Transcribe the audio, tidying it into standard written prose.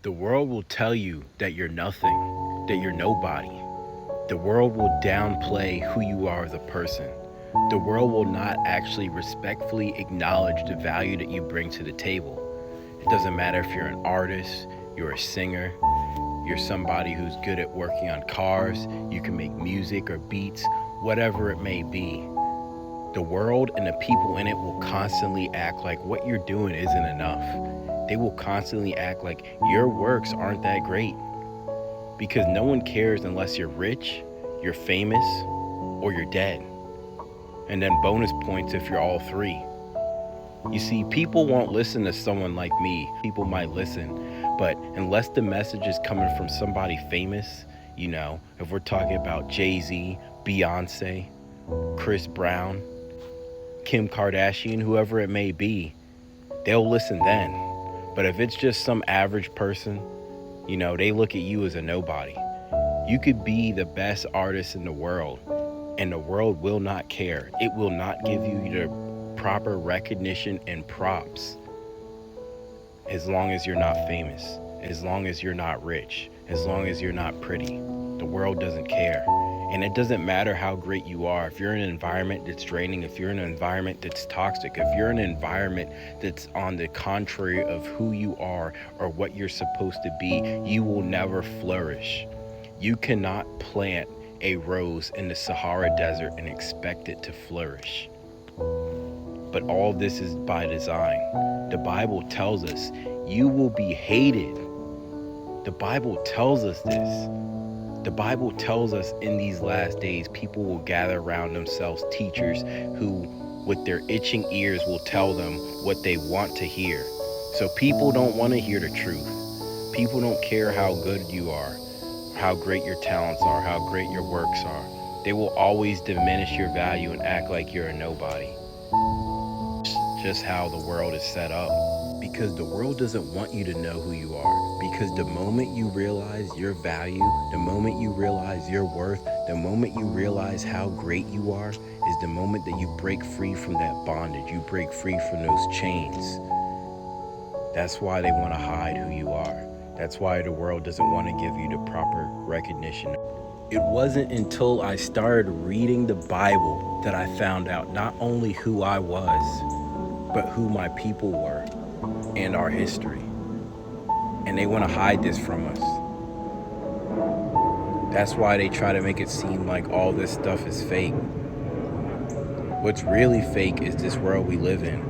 The world will tell you that you're nothing, that you're nobody. The world will downplay who you are as a person. The world will not actually respectfully acknowledge the value that you bring to the table. It doesn't matter if you're an artist, you're a singer, you're somebody who's good at working on cars, you can make music or beats, whatever it may be. The world and the people in it will constantly act like what you're doing isn't enough. They will constantly act like your works aren't that great. Because no one cares unless you're rich, you're famous, or you're dead. And then bonus points if you're all three. You see, people won't listen to someone like me. People might listen, but unless the message is coming from somebody famous, if we're talking about Jay-Z, Beyonce, Chris Brown, Kim Kardashian, whoever it may be, they'll listen then. But if it's just some average person, they look at you as a nobody. You could be the best artist in the world, and the world will not care. It will not give you the proper recognition and props as long as you're not famous, as long as you're not rich, as long as you're not pretty. The world doesn't care. And it doesn't matter how great you are. If you're in an environment that's draining, if you're in an environment that's toxic, if you're in an environment that's on the contrary of who you are or what you're supposed to be, you will never flourish. You cannot plant a rose in the Sahara Desert and expect it to flourish. But all this is by design. The Bible tells us you will be hated. The Bible tells us this. The Bible tells us in these last days, people will gather around themselves teachers who, with their itching ears, will tell them what they want to hear. So people don't want to hear the truth. People don't care how good you are, how great your talents are, how great your works are. They will always diminish your value and act like you're a nobody. Just how the world is set up. Because the world doesn't want you to know who you are. Because the moment you realize your value, the moment you realize your worth, the moment you realize how great you are, is the moment that you break free from that bondage. You break free from those chains. That's why they want to hide who you are. That's why the world doesn't want to give you the proper recognition. It wasn't until I started reading the Bible that I found out not only who I was, but who my people were and our history. And they want to hide this from us. That's why they try to make it seem like all this stuff is fake. What's really fake is this world we live in.